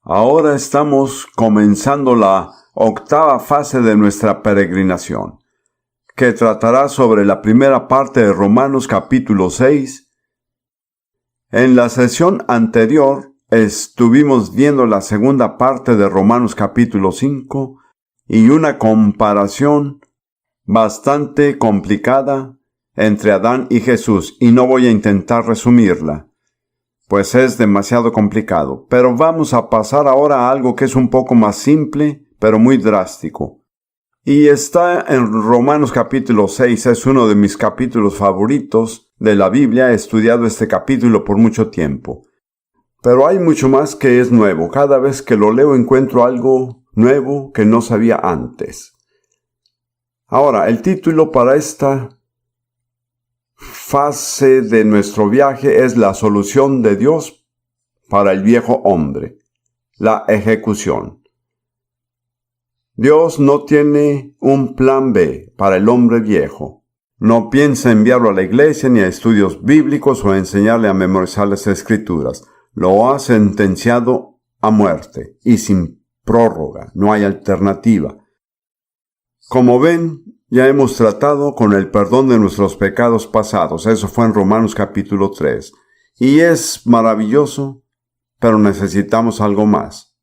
Ahora estamos comenzando la octava fase de nuestra peregrinación, que tratará sobre la primera parte de Romanos capítulo 6. En la sesión anterior estuvimos viendo la segunda parte de Romanos capítulo 5 y una comparación bastante complicada entre Adán y Jesús, y no voy a intentar resumirla, pues es demasiado complicado. Pero vamos a pasar ahora a algo que es un poco más simple, pero muy drástico. Y está en Romanos capítulo 6, es uno de mis capítulos favoritos de la Biblia. He estudiado este capítulo por mucho tiempo. Pero hay mucho más que es nuevo. Cada vez que lo leo encuentro algo nuevo que no sabía antes. Ahora, el título para esta fase de nuestro viaje es la solución de Dios para el viejo hombre, la ejecución. Dios no tiene un plan B para el hombre viejo. No piensa enviarlo a la iglesia ni a estudios bíblicos o enseñarle a memorizar las escrituras. Lo ha sentenciado a muerte y sin prórroga. No hay alternativa. Como ven, ya hemos tratado con el perdón de nuestros pecados pasados. Eso fue en Romanos capítulo 3. Y es maravilloso, pero necesitamos algo más.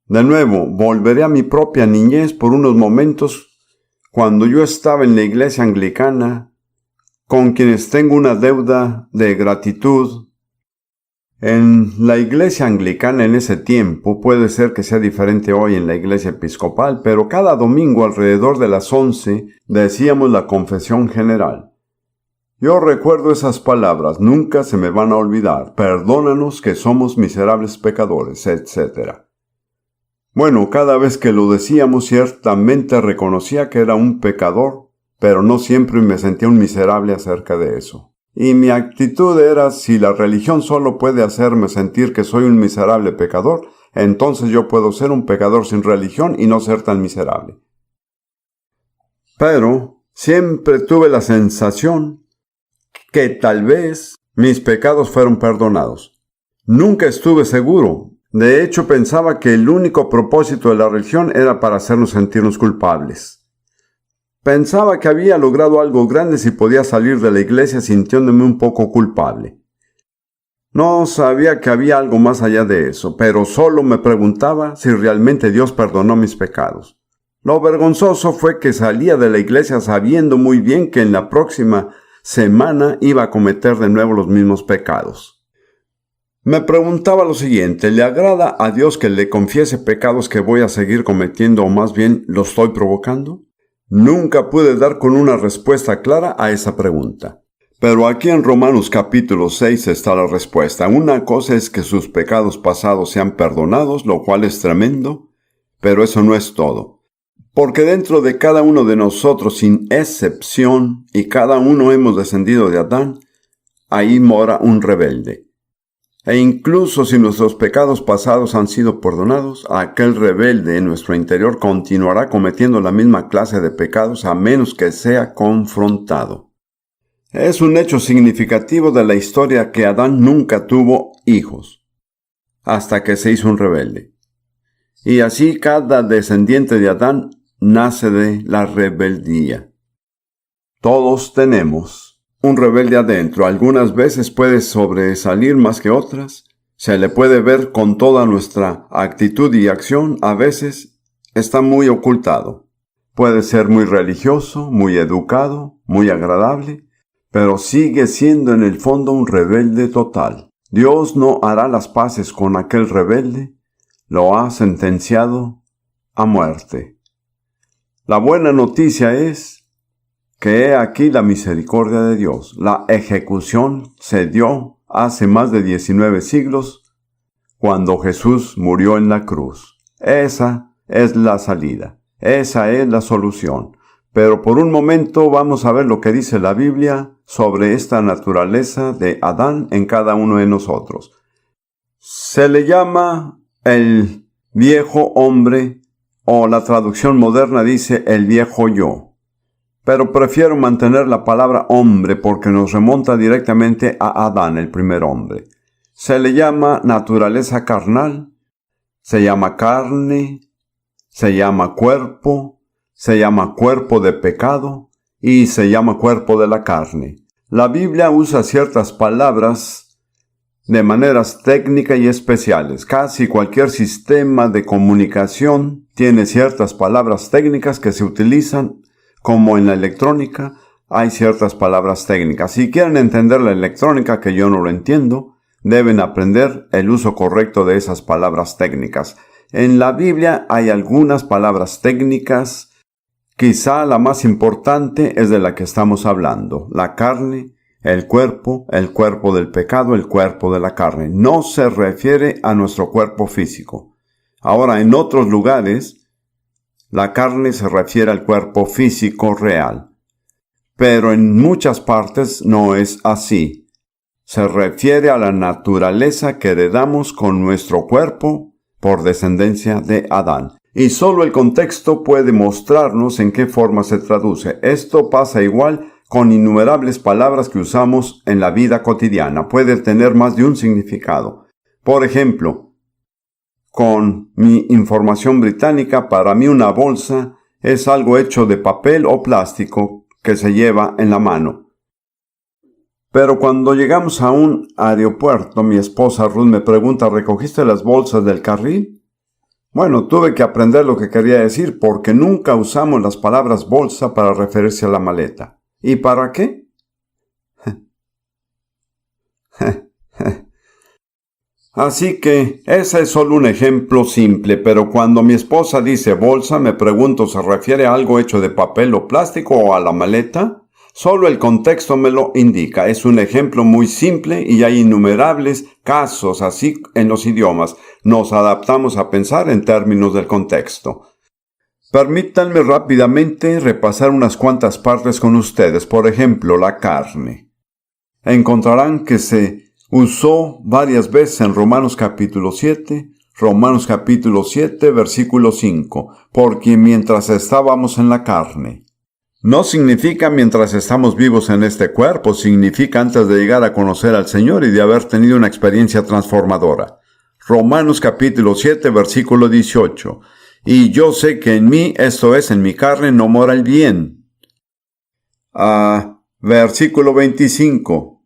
De nuevo, volveré a mi propia niñez por unos momentos cuando yo estaba en la iglesia anglicana, con quienes tengo una deuda de gratitud. En la iglesia anglicana en ese tiempo, puede ser que sea diferente hoy en la iglesia episcopal, pero cada domingo alrededor de las 11 decíamos la confesión general. Yo recuerdo esas palabras, nunca se me van a olvidar: perdónanos que somos miserables pecadores, etc. Bueno, cada vez que lo decíamos ciertamente reconocía que era un pecador, pero no siempre me sentía un miserable acerca de eso. Y mi actitud era: si la religión solo puede hacerme sentir que soy un miserable pecador, entonces yo puedo ser un pecador sin religión y no ser tan miserable. Pero siempre tuve la sensación que tal vez mis pecados fueron perdonados. Nunca estuve seguro. De hecho, pensaba que el único propósito de la religión era para hacernos sentirnos culpables. Pensaba que había logrado algo grande si podía salir de la iglesia sintiéndome un poco culpable. No sabía que había algo más allá de eso, pero solo me preguntaba si realmente Dios perdonó mis pecados. Lo vergonzoso fue que salía de la iglesia sabiendo muy bien que en la próxima semana iba a cometer de nuevo los mismos pecados. Me preguntaba lo siguiente: ¿le agrada a Dios que le confiese pecados que voy a seguir cometiendo, o más bien los estoy provocando? Nunca pude dar con una respuesta clara a esa pregunta. Pero aquí en Romanos capítulo 6 está la respuesta. Una cosa es que sus pecados pasados sean perdonados, lo cual es tremendo, pero eso no es todo. Porque dentro de cada uno de nosotros, sin excepción, y cada uno hemos descendido de Adán, ahí mora un rebelde. E incluso si nuestros pecados pasados han sido perdonados, aquel rebelde en nuestro interior continuará cometiendo la misma clase de pecados a menos que sea confrontado. Es un hecho significativo de la historia que Adán nunca tuvo hijos, hasta que se hizo un rebelde. Y así cada descendiente de Adán nace de la rebeldía. Todos tenemos un rebelde adentro. Algunas veces puede sobresalir más que otras. Se le puede ver con toda nuestra actitud y acción. A veces está muy ocultado. Puede ser muy religioso, muy educado, muy agradable, pero sigue siendo en el fondo un rebelde total. Dios no hará las paces con aquel rebelde. Lo ha sentenciado a muerte. La buena noticia es que he aquí la misericordia de Dios. La ejecución se dio hace más de 19 siglos, cuando Jesús murió en la cruz. Esa es la salida. Esa es la solución. Pero por un momento vamos a ver lo que dice la Biblia sobre esta naturaleza de Adán en cada uno de nosotros. Se le llama el viejo hombre, o la traducción moderna dice el viejo yo. Pero prefiero mantener la palabra hombre porque nos remonta directamente a Adán, el primer hombre. Se le llama naturaleza carnal, se llama carne, se llama cuerpo de pecado y se llama cuerpo de la carne. La Biblia usa ciertas palabras de maneras técnicas y especiales. Casi cualquier sistema de comunicación tiene ciertas palabras técnicas que se utilizan, como en la electrónica hay ciertas palabras técnicas. Si quieren entender la electrónica, que yo no lo entiendo, deben aprender el uso correcto de esas palabras técnicas. En la Biblia hay algunas palabras técnicas. Quizá la más importante es de la que estamos hablando: la carne, el cuerpo del pecado, el cuerpo de la carne. No se refiere a nuestro cuerpo físico. Ahora, en otros lugares, la carne se refiere al cuerpo físico real. Pero en muchas partes no es así. Se refiere a la naturaleza que heredamos con nuestro cuerpo por descendencia de Adán. Y solo el contexto puede mostrarnos en qué forma se traduce. Esto pasa igual con innumerables palabras que usamos en la vida cotidiana. Puede tener más de un significado. Por ejemplo, con mi información británica, para mí una bolsa es algo hecho de papel o plástico que se lleva en la mano. Pero cuando llegamos a un aeropuerto, mi esposa Ruth me pregunta: ¿recogiste las bolsas del carril? Bueno, tuve que aprender lo que quería decir, porque nunca usamos las palabras bolsa para referirse a la maleta. ¿Y para qué? Así que ese es solo un ejemplo simple, pero cuando mi esposa dice bolsa, me pregunto: ¿se refiere a algo hecho de papel o plástico o a la maleta? Solo el contexto me lo indica. Es un ejemplo muy simple y hay innumerables casos así en los idiomas. Nos adaptamos a pensar en términos del contexto. Permítanme rápidamente repasar unas cuantas partes con ustedes. Por ejemplo, la carne. Encontrarán que se usó varias veces en Romanos capítulo 7, versículo 5, porque mientras estábamos en la carne. No significa mientras estamos vivos en este cuerpo, significa antes de llegar a conocer al Señor y de haber tenido una experiencia transformadora. Romanos capítulo 7, versículo 18. Y yo sé que en mí, esto es, en mi carne, no mora el bien. Versículo 25.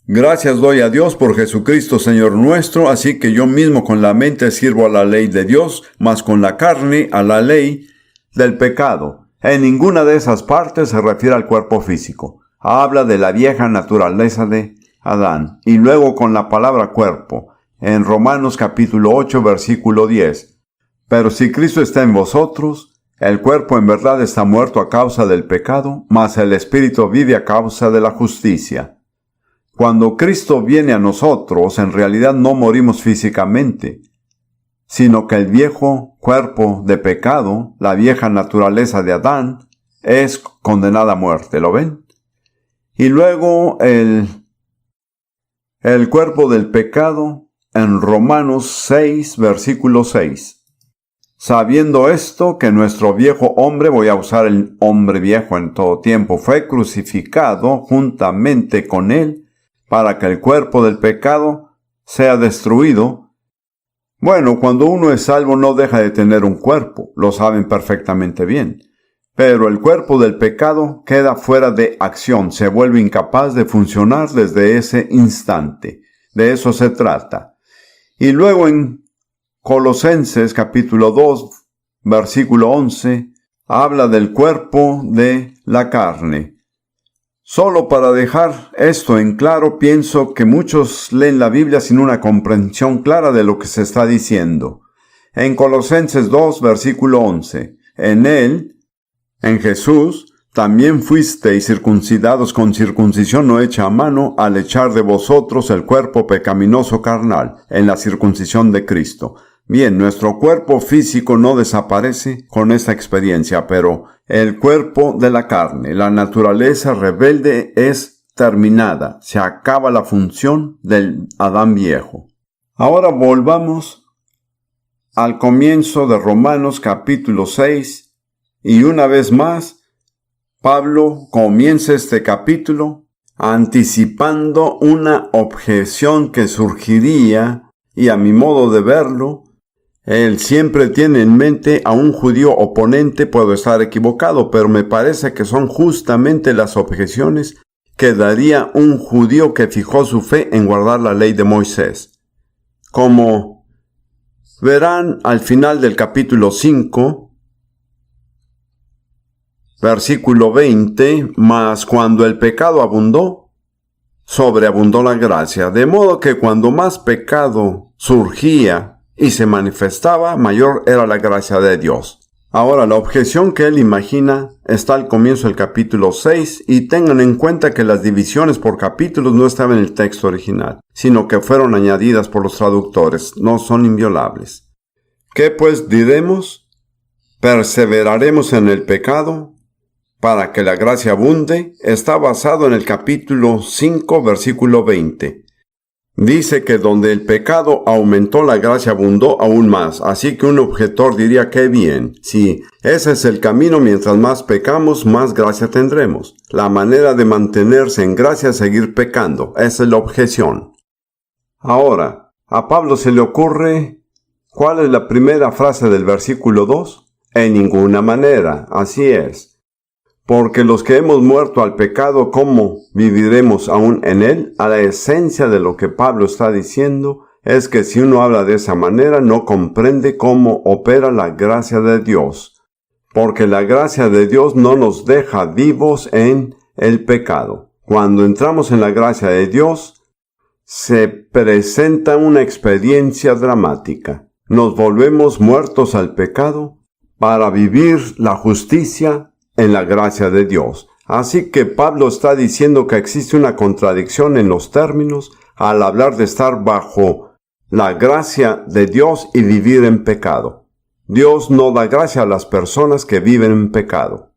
Gracias doy a Dios por Jesucristo Señor nuestro, así que yo mismo con la mente sirvo a la ley de Dios, mas con la carne a la ley del pecado. En ninguna de esas partes se refiere al cuerpo físico. Habla de la vieja naturaleza de Adán. Y luego con la palabra cuerpo, en Romanos capítulo 8, versículo 10. Pero si Cristo está en vosotros, el cuerpo en verdad está muerto a causa del pecado, mas el espíritu vive a causa de la justicia. Cuando Cristo viene a nosotros, en realidad no morimos físicamente, sino que el viejo cuerpo de pecado, la vieja naturaleza de Adán, es condenada a muerte. ¿Lo ven? Y luego el cuerpo del pecado en Romanos 6, versículo 6. Sabiendo esto, que nuestro viejo hombre, voy a usar el hombre viejo en todo tiempo, fue crucificado juntamente con él, para que el cuerpo del pecado sea destruido. Bueno, cuando uno es salvo no deja de tener un cuerpo, lo saben perfectamente bien. Pero el cuerpo del pecado queda fuera de acción, se vuelve incapaz de funcionar desde ese instante. De eso se trata. Y luego en Colosenses capítulo 2, versículo 11, habla del cuerpo de la carne. Solo para dejar esto en claro, pienso que muchos leen la Biblia sin una comprensión clara de lo que se está diciendo. En Colosenses 2, versículo 11, en él, en Jesús, también fuisteis circuncidados con circuncisión no hecha a mano, al echar de vosotros el cuerpo pecaminoso carnal, en la circuncisión de Cristo. Bien, nuestro cuerpo físico no desaparece con esta experiencia, pero el cuerpo de la carne, la naturaleza rebelde, es terminada. Se acaba la función del Adán viejo. Ahora volvamos al comienzo de Romanos capítulo 6, y una vez más, Pablo comienza este capítulo anticipando una objeción que surgiría, y a mi modo de verlo, Él siempre tiene en mente a un judío oponente. Puedo estar equivocado, pero me parece que son justamente las objeciones que daría un judío que fijó su fe en guardar la ley de Moisés. Como verán al final del capítulo 5, versículo 20, mas cuando el pecado abundó, sobreabundó la gracia, de modo que cuando más pecado surgía y se manifestaba, mayor era la gracia de Dios. Ahora, la objeción que él imagina está al comienzo del capítulo 6, y tengan en cuenta que las divisiones por capítulos no estaban en el texto original, sino que fueron añadidas por los traductores, no son inviolables. ¿Qué pues diremos? ¿Perseveraremos en el pecado para que la gracia abunde? Está basado en el capítulo 5, versículo 20. Dice que donde el pecado aumentó, la gracia abundó aún más. Así que un objetor diría, qué bien. Sí, ese es el camino. Mientras más pecamos, más gracia tendremos. La manera de mantenerse en gracia es seguir pecando. Esa es la objeción. Ahora, a Pablo se le ocurre, ¿cuál es la primera frase del versículo 2? En ninguna manera. Así es. Porque los que hemos muerto al pecado, ¿cómo viviremos aún en él? A la esencia de lo que Pablo está diciendo es que si uno habla de esa manera, no comprende cómo opera la gracia de Dios. Porque la gracia de Dios no nos deja vivos en el pecado. Cuando entramos en la gracia de Dios, se presenta una experiencia dramática. Nos volvemos muertos al pecado para vivir la justicia en la gracia de Dios. Así que Pablo está diciendo que existe una contradicción en los términos al hablar de estar bajo la gracia de Dios y vivir en pecado. Dios no da gracia a las personas que viven en pecado.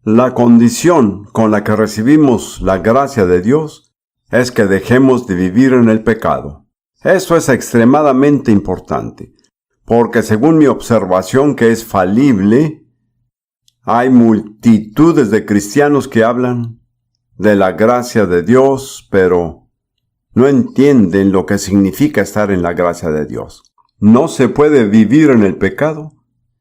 La condición con la que recibimos la gracia de Dios es que dejemos de vivir en el pecado. Esto es extremadamente importante, porque según mi observación, que es falible, hay multitudes de cristianos que hablan de la gracia de Dios, pero no entienden lo que significa estar en la gracia de Dios. No se puede vivir en el pecado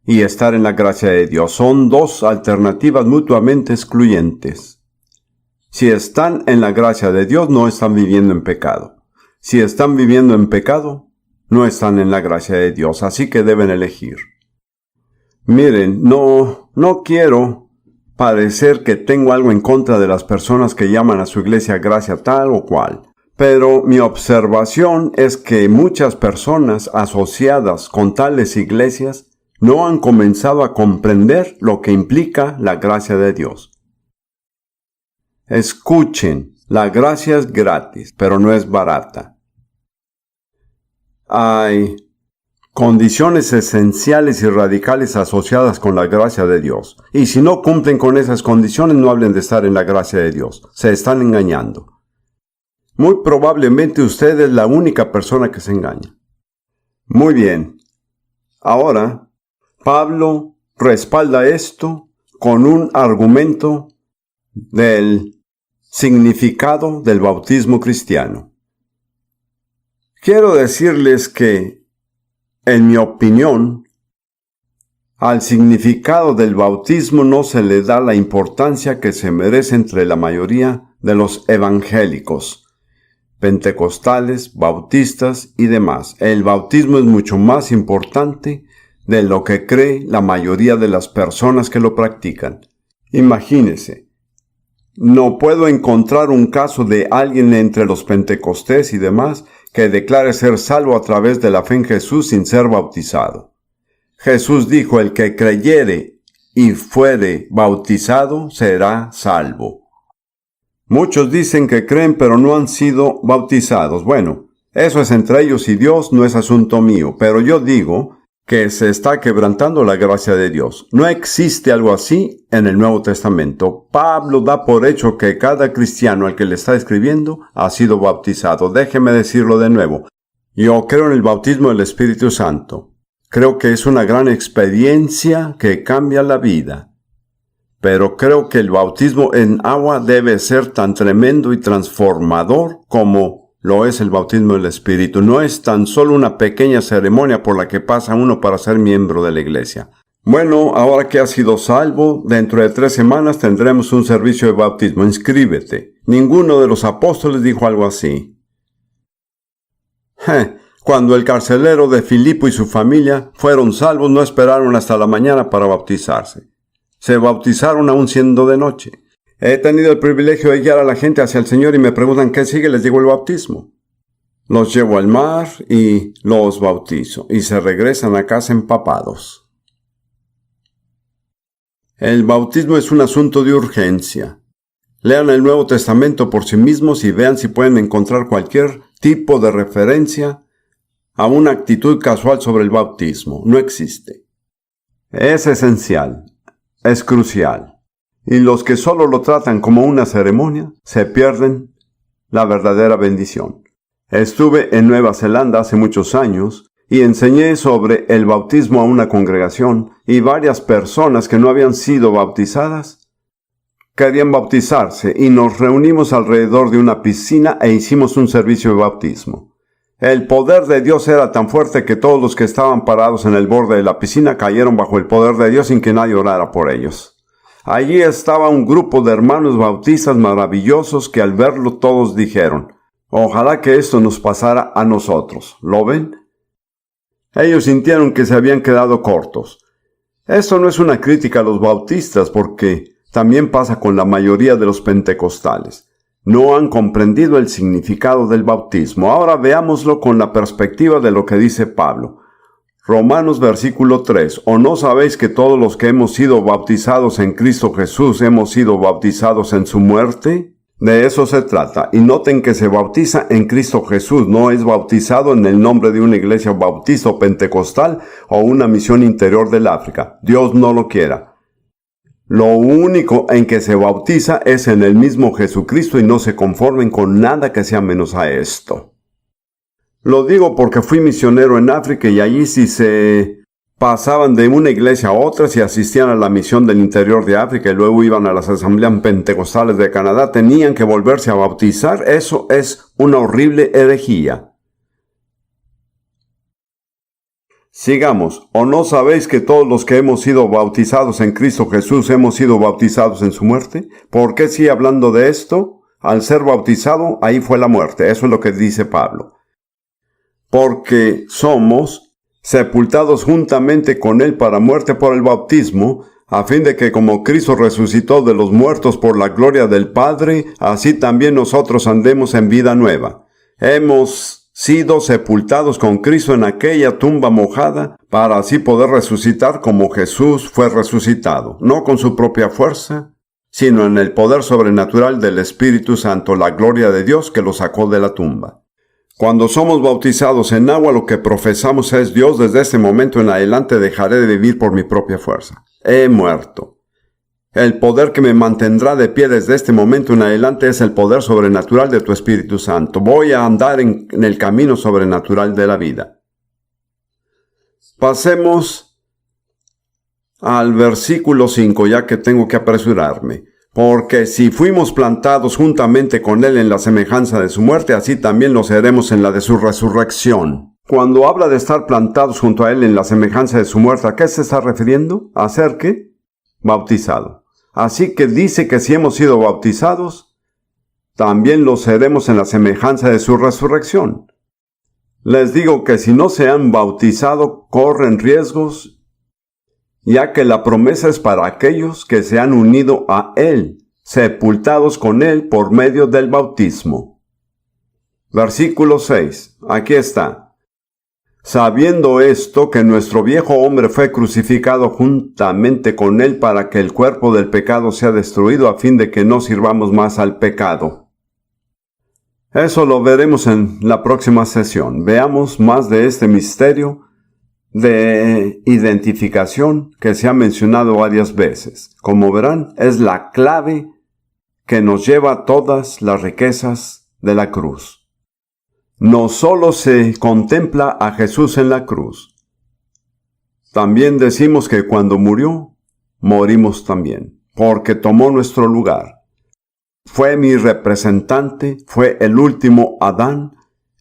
y estar en la gracia de Dios. Son dos alternativas mutuamente excluyentes. Si están en la gracia de Dios, no están viviendo en pecado. Si están viviendo en pecado, no están en la gracia de Dios. Así que deben elegir. Miren, no quiero parecer que tengo algo en contra de las personas que llaman a su iglesia gracia tal o cual, pero mi observación es que muchas personas asociadas con tales iglesias no han comenzado a comprender lo que implica la gracia de Dios. Escuchen, la gracia es gratis, pero no es barata. Hay condiciones esenciales y radicales asociadas con la gracia de Dios. Y si no cumplen con esas condiciones, no hablen de estar en la gracia de Dios. Se están engañando. Muy probablemente usted es la única persona que se engaña. Muy bien. Ahora, Pablo respalda esto con un argumento del significado del bautismo cristiano. Quiero decirles que, en mi opinión, al significado del bautismo no se le da la importancia que se merece entre la mayoría de los evangélicos, pentecostales, bautistas y demás. El bautismo es mucho más importante de lo que cree la mayoría de las personas que lo practican. Imagínese, no puedo encontrar un caso de alguien entre los pentecostés y demás que declare ser salvo a través de la fe en Jesús sin ser bautizado. Jesús dijo, el que creyere y fuere bautizado será salvo. Muchos dicen que creen pero no han sido bautizados. Bueno, eso es entre ellos y Dios, no es asunto mío, pero yo digo que se está quebrantando la gracia de Dios. No existe algo así en el Nuevo Testamento. Pablo da por hecho que cada cristiano al que le está escribiendo ha sido bautizado. Déjeme decirlo de nuevo. Yo creo en el bautismo del Espíritu Santo. Creo que es una gran experiencia que cambia la vida. Pero creo que el bautismo en agua debe ser tan tremendo y transformador como lo es el bautismo del Espíritu. No es tan solo una pequeña ceremonia por la que pasa uno para ser miembro de la iglesia. Bueno, ahora que has sido salvo, dentro de 3 semanas tendremos un servicio de bautismo. Inscríbete. Ninguno de los apóstoles dijo algo así. Cuando el carcelero de Filipo y su familia fueron salvos, no esperaron hasta la mañana para bautizarse. Se bautizaron aún siendo de noche. He tenido el privilegio de guiar a la gente hacia el Señor y me preguntan qué sigue, les digo el bautismo. Los llevo al mar y los bautizo, y se regresan a casa empapados. El bautismo es un asunto de urgencia. Lean el Nuevo Testamento por sí mismos y vean si pueden encontrar cualquier tipo de referencia a una actitud casual sobre el bautismo. No existe. Es esencial, es crucial. Y los que solo lo tratan como una ceremonia, se pierden la verdadera bendición. Estuve en Nueva Zelanda hace muchos años y enseñé sobre el bautismo a una congregación, y varias personas que no habían sido bautizadas querían bautizarse, y nos reunimos alrededor de una piscina e hicimos un servicio de bautismo. El poder de Dios era tan fuerte que todos los que estaban parados en el borde de la piscina cayeron bajo el poder de Dios sin que nadie orara por ellos. Allí estaba un grupo de hermanos bautistas maravillosos que al verlo todos dijeron: ojalá que esto nos pasara a nosotros. ¿Lo ven? Ellos sintieron que se habían quedado cortos. Esto no es una crítica a los bautistas, porque también pasa con la mayoría de los pentecostales. No han comprendido el significado del bautismo. Ahora veámoslo con la perspectiva de lo que dice Pablo. Romanos versículo 3. ¿O no sabéis que todos los que hemos sido bautizados en Cristo Jesús hemos sido bautizados en su muerte? De eso se trata. Y noten que se bautiza en Cristo Jesús. No es bautizado en el nombre de una iglesia bautista o pentecostal o una misión interior del África. Dios no lo quiera. Lo único en que se bautiza es en el mismo Jesucristo, y no se conformen con nada que sea menos a esto. Lo digo porque fui misionero en África, y allí sí se pasaban de una iglesia a otra, si asistían a la misión del interior de África y luego iban a las asambleas pentecostales de Canadá, tenían que volverse a bautizar. Eso es una horrible herejía. Sigamos. ¿O no sabéis que todos los que hemos sido bautizados en Cristo Jesús hemos sido bautizados en su muerte? ¿Por qué sigue hablando de esto? Al ser bautizado, ahí fue la muerte. Eso es lo que dice Pablo. Porque somos sepultados juntamente con Él para muerte por el bautismo, a fin de que como Cristo resucitó de los muertos por la gloria del Padre, así también nosotros andemos en vida nueva. Hemos sido sepultados con Cristo en aquella tumba mojada, para así poder resucitar como Jesús fue resucitado, no con su propia fuerza, sino en el poder sobrenatural del Espíritu Santo, la gloria de Dios que lo sacó de la tumba. Cuando somos bautizados en agua, lo que profesamos es: Dios, desde este momento en adelante dejaré de vivir por mi propia fuerza. He muerto. El poder que me mantendrá de pie desde este momento en adelante es el poder sobrenatural de tu Espíritu Santo. Voy a andar en el camino sobrenatural de la vida. Pasemos al versículo 5, ya que tengo que apresurarme. Porque si fuimos plantados juntamente con Él en la semejanza de su muerte, así también lo seremos en la de su resurrección. Cuando habla de estar plantados junto a Él en la semejanza de su muerte, ¿a qué se está refiriendo? ¿A ser qué? Bautizado. Así que dice que si hemos sido bautizados, también lo seremos en la semejanza de su resurrección. Les digo que si no se han bautizado, corren riesgos, ya que la promesa es para aquellos que se han unido a Él, sepultados con Él por medio del bautismo. Versículo 6. Aquí está. Sabiendo esto, que nuestro viejo hombre fue crucificado juntamente con Él para que el cuerpo del pecado sea destruido, a fin de que no sirvamos más al pecado. Eso lo veremos en la próxima sesión. Veamos más de este misterio de identificación que se ha mencionado varias veces. Como verán, es la clave que nos lleva a todas las riquezas de la cruz. No solo se contempla a Jesús en la cruz, también decimos que cuando murió, morimos también, porque tomó nuestro lugar. Fue mi representante, fue el último Adán,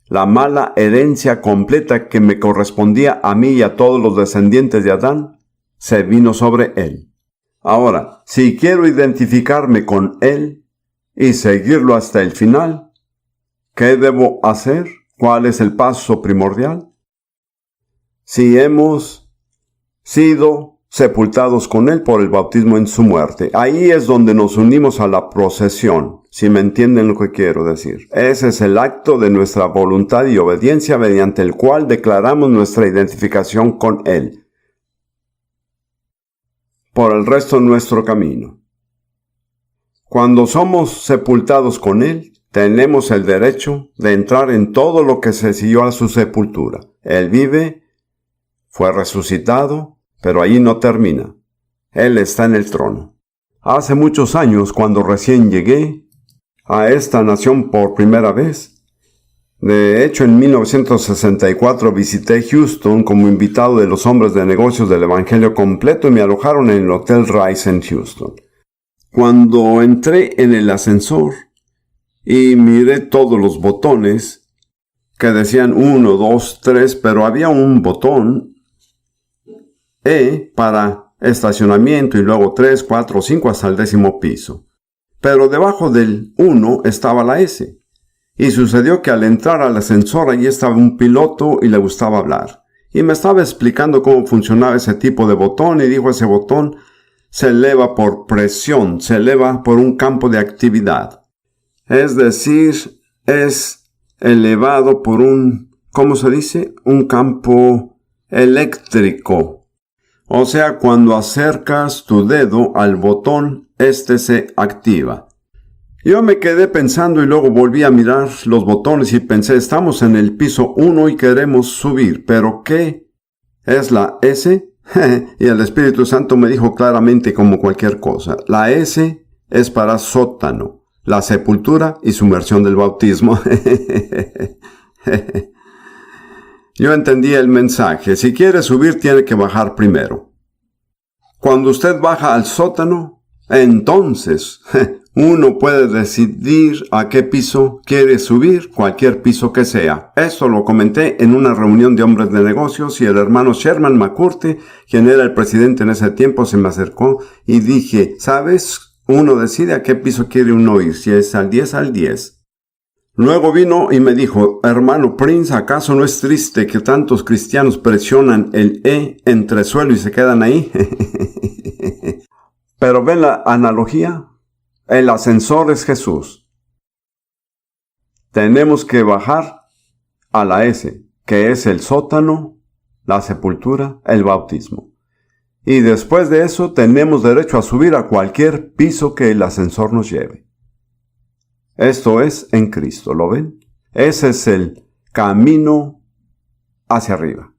la mala herencia completa que me correspondía a mí y a todos los descendientes de Adán, se vino sobre él. Ahora, si quiero identificarme con él y seguirlo hasta el final, ¿qué debo hacer? ¿Cuál es el paso primordial? Si hemos sido sepultados con él por el bautismo en su muerte, ahí es donde nos unimos a la procesión, si me entienden lo que quiero decir. Ese es el acto de nuestra voluntad y obediencia mediante el cual declaramos nuestra identificación con él por el resto de nuestro camino. Cuando somos sepultados con él, tenemos el derecho de entrar en todo lo que se siguió a su sepultura. Él vive, fue resucitado, pero allí no termina. Él está en el trono. Hace muchos años, cuando recién llegué a esta nación por primera vez, de hecho en 1964 visité Houston como invitado de los hombres de negocios del Evangelio completo y me alojaron en el Hotel Rise en Houston. Cuando entré en el ascensor y miré todos los botones que decían 1, 2, 3, pero había un botón E para estacionamiento y luego 3, 4, 5 hasta el 10º piso. Pero debajo del 1 estaba la S. Y sucedió que al entrar al ascensor allí estaba un piloto y le gustaba hablar. Y me estaba explicando cómo funcionaba ese tipo de botón y dijo: ese botón se eleva por presión, se eleva por un campo de actividad. Es decir, es elevado por un, ¿cómo se dice? Un campo eléctrico. O sea, cuando acercas tu dedo al botón, este se activa. Yo me quedé pensando y luego volví a mirar los botones y pensé, estamos en el piso 1 y queremos subir, ¿pero qué es la S? Y el Espíritu Santo me dijo claramente como cualquier cosa, la S es para sótano, la sepultura y sumersión del bautismo. Yo entendí el mensaje. Si quiere subir, tiene que bajar primero. Cuando usted baja al sótano, entonces uno puede decidir a qué piso quiere subir, cualquier piso que sea. Esto lo comenté en una reunión de hombres de negocios y el hermano Sherman McCurdy, quien era el presidente en ese tiempo, se me acercó y dije, ¿sabes? Uno decide a qué piso quiere uno ir, si es al 10, al 10. Luego vino y me dijo, hermano Prince, ¿acaso no es triste que tantos cristianos presionan el E entre suelo y se quedan ahí? Pero ven la analogía. El ascensor es Jesús. Tenemos que bajar a la S, que es el sótano, la sepultura, el bautismo. Y después de eso tenemos derecho a subir a cualquier piso que el ascensor nos lleve. Esto es en Cristo, ¿lo ven? Ese es el camino hacia arriba.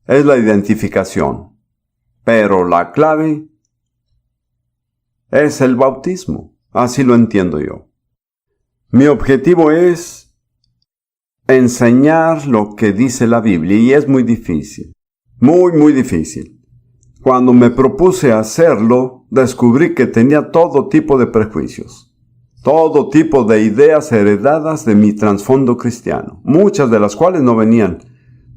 Es la identificación. Pero la clave es el bautismo. Así lo entiendo yo. Mi objetivo es enseñar lo que dice la Biblia y es muy difícil. Muy, muy difícil. Cuando me propuse hacerlo, descubrí que tenía todo tipo de prejuicios. Todo tipo de ideas heredadas de mi trasfondo cristiano, muchas de las cuales no venían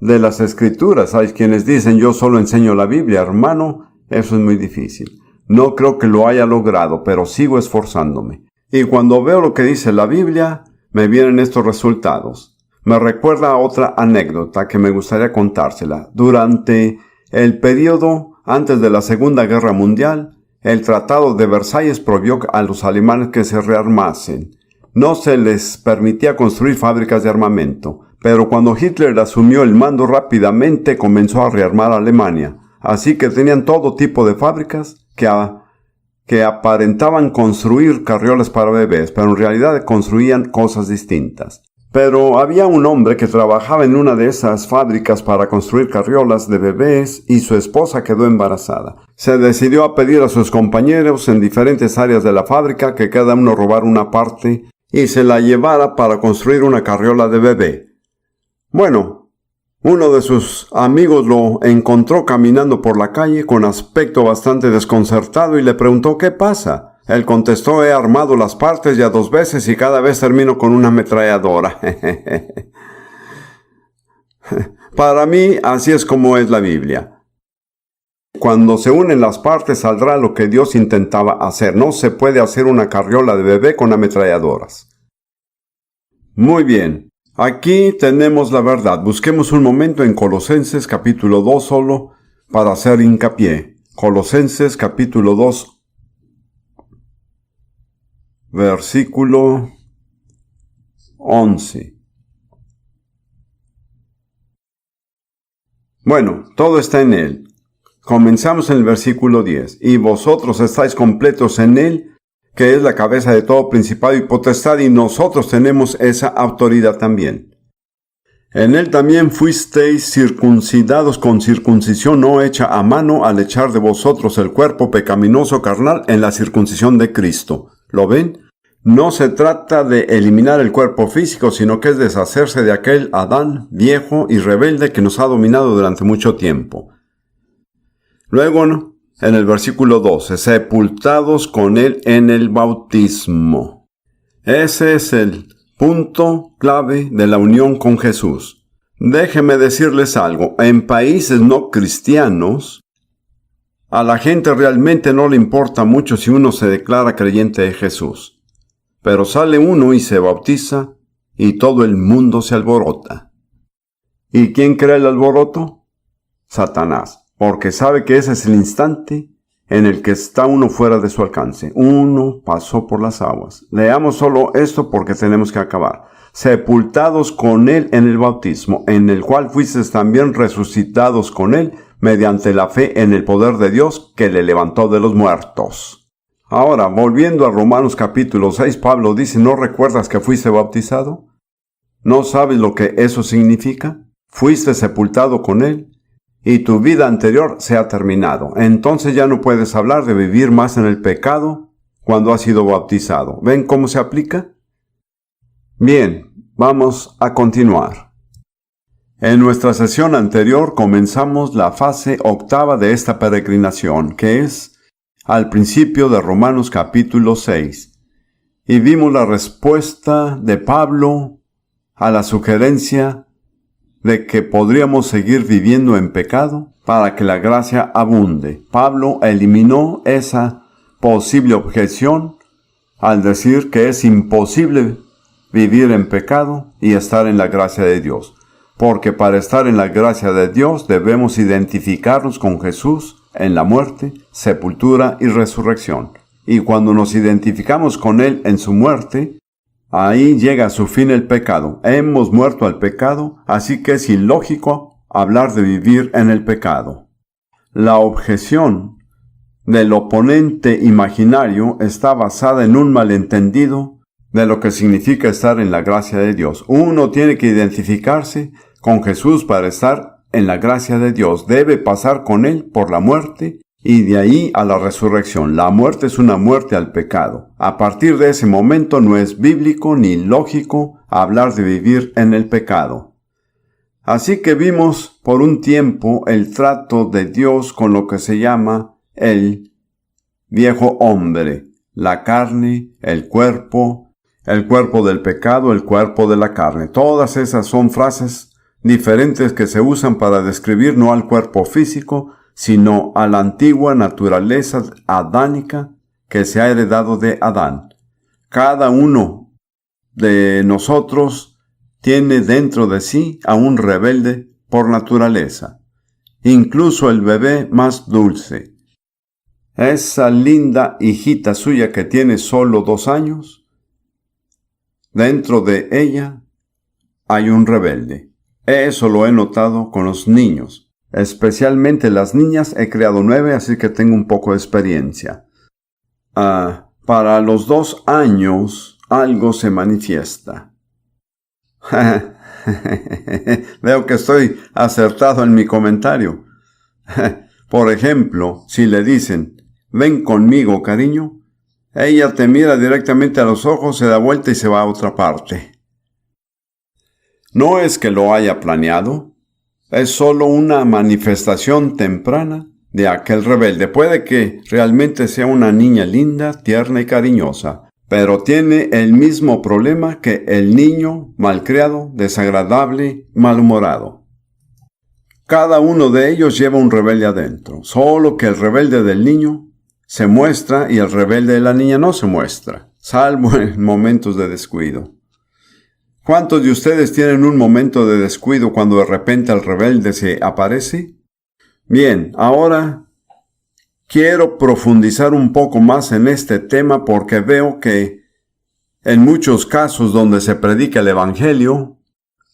de las Escrituras. Hay quienes dicen, yo solo enseño la Biblia. Hermano, eso es muy difícil. No creo que lo haya logrado, pero sigo esforzándome. Y cuando veo lo que dice la Biblia, me vienen estos resultados. Me recuerda a otra anécdota que me gustaría contársela. Durante el periodo antes de la Segunda Guerra Mundial, el Tratado de Versalles prohibió a los alemanes que se rearmasen. No se les permitía construir fábricas de armamento, pero cuando Hitler asumió el mando rápidamente comenzó a rearmar a Alemania. Así que tenían todo tipo de fábricas que aparentaban construir carriolas para bebés, pero en realidad construían cosas distintas. Pero había un hombre que trabajaba en una de esas fábricas para construir carriolas de bebés y su esposa quedó embarazada. Se decidió a pedir a sus compañeros en diferentes áreas de la fábrica que cada uno robara una parte y se la llevara para construir una carriola de bebé. Bueno, uno de sus amigos lo encontró caminando por la calle con aspecto bastante desconcertado y le preguntó ¿qué pasa? Él contestó, he armado las partes ya 2 veces y cada vez termino con una ametralladora. Para mí, así es como es la Biblia. Cuando se unen las partes saldrá lo que Dios intentaba hacer. No se puede hacer una carriola de bebé con ametralladoras. Muy bien. Aquí tenemos la verdad. Busquemos un momento en Colosenses capítulo 2 solo para hacer hincapié. Colosenses capítulo 2, versículo 11. Bueno, todo está en Él. Comenzamos en el versículo 10. Y vosotros estáis completos en Él, que es la cabeza de todo principado y potestad, y nosotros tenemos esa autoridad también. En Él también fuisteis circuncidados con circuncisión no hecha a mano, al echar de vosotros el cuerpo pecaminoso carnal en la circuncisión de Cristo. ¿Lo ven? No se trata de eliminar el cuerpo físico, sino que es deshacerse de aquel Adán viejo y rebelde que nos ha dominado durante mucho tiempo. Luego, en el versículo 12, sepultados con Él en el bautismo. Ese es el punto clave de la unión con Jesús. Déjenme decirles algo, en países no cristianos, a la gente realmente no le importa mucho si uno se declara creyente de Jesús. Pero sale uno y se bautiza y todo el mundo se alborota. ¿Y quién crea el alboroto? Satanás, porque sabe que ese es el instante en el que está uno fuera de su alcance. Uno pasó por las aguas. Leamos solo esto porque tenemos que acabar. Sepultados con Él en el bautismo, en el cual fuisteis también resucitados con Él mediante la fe en el poder de Dios que le levantó de los muertos. Ahora, volviendo a Romanos capítulo 6, Pablo dice, ¿no recuerdas que fuiste bautizado? ¿No sabes lo que eso significa? Fuiste sepultado con Él y tu vida anterior se ha terminado. Entonces ya no puedes hablar de vivir más en el pecado cuando has sido bautizado. ¿Ven cómo se aplica? Bien, vamos a continuar. En nuestra sesión anterior comenzamos la fase octava de esta peregrinación, que es al principio de Romanos capítulo 6, y vimos la respuesta de Pablo a la sugerencia de que podríamos seguir viviendo en pecado para que la gracia abunde. Pablo eliminó esa posible objeción al decir que es imposible vivir en pecado y estar en la gracia de Dios, porque para estar en la gracia de Dios debemos identificarnos con Jesús en la muerte, sepultura y resurrección. Y cuando nos identificamos con Él en su muerte, ahí llega a su fin el pecado. Hemos muerto al pecado, así que es ilógico hablar de vivir en el pecado. La objeción del oponente imaginario está basada en un malentendido de lo que significa estar en la gracia de Dios. Uno tiene que identificarse con Jesús para estar en la gracia de Dios. Debe pasar con Él por la muerte y de ahí a la resurrección. La muerte es una muerte al pecado. A partir de ese momento no es bíblico ni lógico hablar de vivir en el pecado. Así que vimos por un tiempo el trato de Dios con lo que se llama el viejo hombre, la carne, el cuerpo del pecado, el cuerpo de la carne. Todas esas son frases diferentes que se usan para describir no al cuerpo físico, sino a la antigua naturaleza adánica que se ha heredado de Adán. Cada uno de nosotros tiene dentro de sí a un rebelde por naturaleza, incluso el bebé más dulce. Esa linda hijita suya que tiene solo 2 años, dentro de ella hay un rebelde. Eso lo he notado con los niños. Especialmente las niñas, he creado 9, así que tengo un poco de experiencia. Para los 2 años, algo se manifiesta. Veo que estoy acertado en mi comentario. Por ejemplo, si le dicen, ven conmigo, cariño, ella te mira directamente a los ojos, se da vuelta y se va a otra parte. No es que lo haya planeado, es solo una manifestación temprana de aquel rebelde. Puede que realmente sea una niña linda, tierna y cariñosa, pero tiene el mismo problema que el niño malcriado, desagradable, malhumorado. Cada uno de ellos lleva un rebelde adentro, solo que el rebelde del niño se muestra y el rebelde de la niña no se muestra, salvo en momentos de descuido. ¿Cuántos de ustedes tienen un momento de descuido cuando de repente el rebelde se aparece? Bien, ahora quiero profundizar un poco más en este tema porque veo que en muchos casos donde se predica el Evangelio,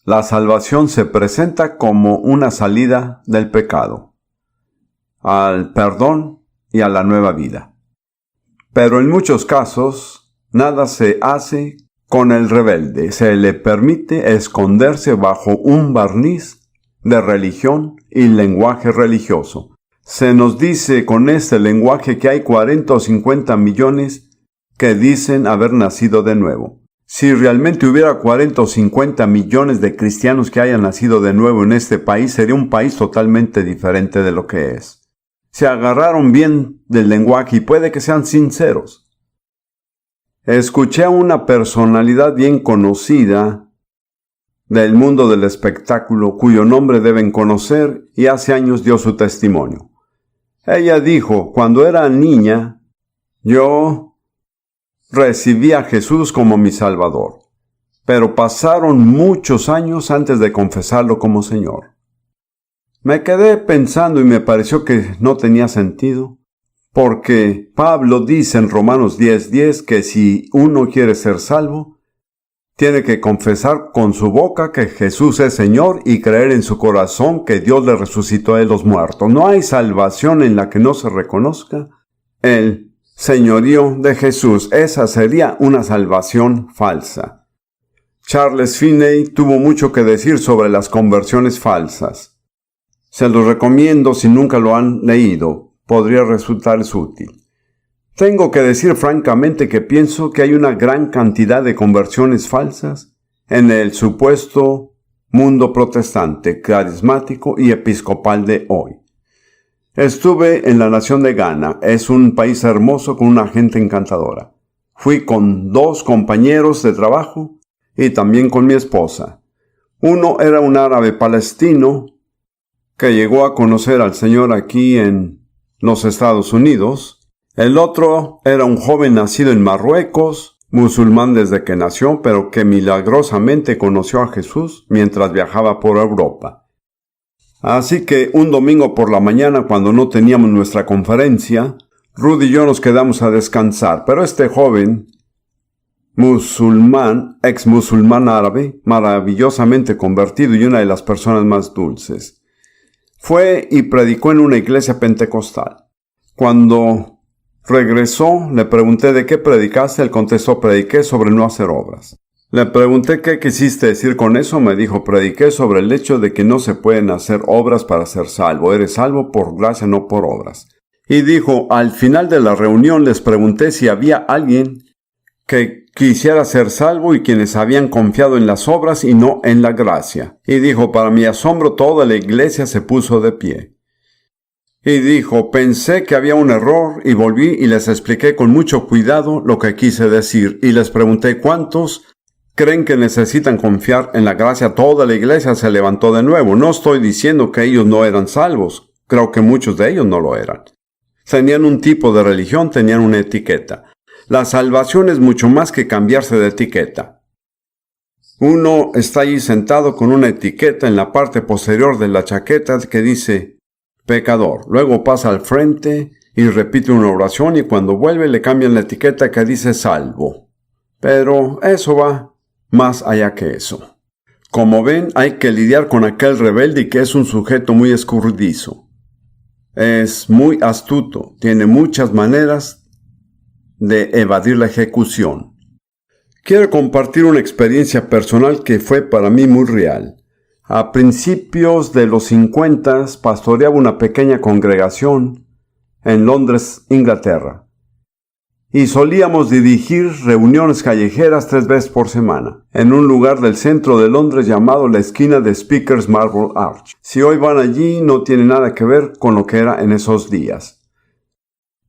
la salvación se presenta como una salida del pecado, al perdón y a la nueva vida. Pero en muchos casos, nada se hace con el rebelde. Se le permite esconderse bajo un barniz de religión y lenguaje religioso. Se nos dice con este lenguaje que hay 40 o 50 millones que dicen haber nacido de nuevo. Si realmente hubiera 40 o 50 millones de cristianos que hayan nacido de nuevo en este país, sería un país totalmente diferente de lo que es. Se agarraron bien del lenguaje y puede que sean sinceros. Escuché a una personalidad bien conocida del mundo del espectáculo, cuyo nombre deben conocer, y hace años dio su testimonio. Ella dijo, cuando era niña, yo recibí a Jesús como mi Salvador, pero pasaron muchos años antes de confesarlo como Señor. Me quedé pensando y me pareció que no tenía sentido, porque Pablo dice en Romanos 10:10 que si uno quiere ser salvo, tiene que confesar con su boca que Jesús es Señor y creer en su corazón que Dios le resucitó de los muertos. No hay salvación en la que no se reconozca el señorío de Jesús. Esa sería una salvación falsa. Charles Finney tuvo mucho que decir sobre las conversiones falsas. Se los recomiendo si nunca lo han leído. Podría resultarles útil. Tengo que decir francamente que pienso que hay una gran cantidad de conversiones falsas en el supuesto mundo protestante, carismático y episcopal de hoy. Estuve en la nación de Ghana. Es un país hermoso con una gente encantadora. Fui con 2 compañeros de trabajo y también con mi esposa. Uno era un árabe palestino que llegó a conocer al Señor aquí en los Estados Unidos. El otro era un joven nacido en Marruecos, musulmán desde que nació, pero que milagrosamente conoció a Jesús mientras viajaba por Europa. Así que un domingo por la mañana, cuando no teníamos nuestra conferencia, Rudy y yo nos quedamos a descansar, pero este joven musulmán, ex musulmán árabe, maravillosamente convertido y una de las personas más dulces, fue y predicó en una iglesia pentecostal. Cuando regresó, le pregunté de qué predicaste. Él contestó, prediqué sobre no hacer obras. Le pregunté qué quisiste decir con eso. Me dijo, prediqué sobre el hecho de que no se pueden hacer obras para ser salvo. Eres salvo por gracia, no por obras. Y dijo, al final de la reunión les pregunté si había alguien que quisiera ser salvo y quienes habían confiado en las obras y no en la gracia. Y dijo, para mi asombro, toda la iglesia se puso de pie. Y dijo, pensé que había un error y volví y les expliqué con mucho cuidado lo que quise decir. Y les pregunté, ¿cuántos creen que necesitan confiar en la gracia? Toda la iglesia se levantó de nuevo. No estoy diciendo que ellos no eran salvos. Creo que muchos de ellos no lo eran. Tenían un tipo de religión, tenían una etiqueta. La salvación es mucho más que cambiarse de etiqueta. Uno está allí sentado con una etiqueta en la parte posterior de la chaqueta que dice pecador. Luego pasa al frente y repite una oración y cuando vuelve le cambian la etiqueta que dice salvo. Pero eso va más allá que eso. Como ven, hay que lidiar con aquel rebelde y que es un sujeto muy escurridizo. Es muy astuto, tiene muchas maneras de evadir la ejecución. Quiero compartir una experiencia personal que fue para mí muy real. A principios de los 50 pastoreaba una pequeña congregación en Londres, Inglaterra. Y solíamos dirigir reuniones callejeras 3 veces por semana, en un lugar del centro de Londres llamado la esquina de Speaker's Marble Arch. Si hoy van allí, no tiene nada que ver con lo que era en esos días.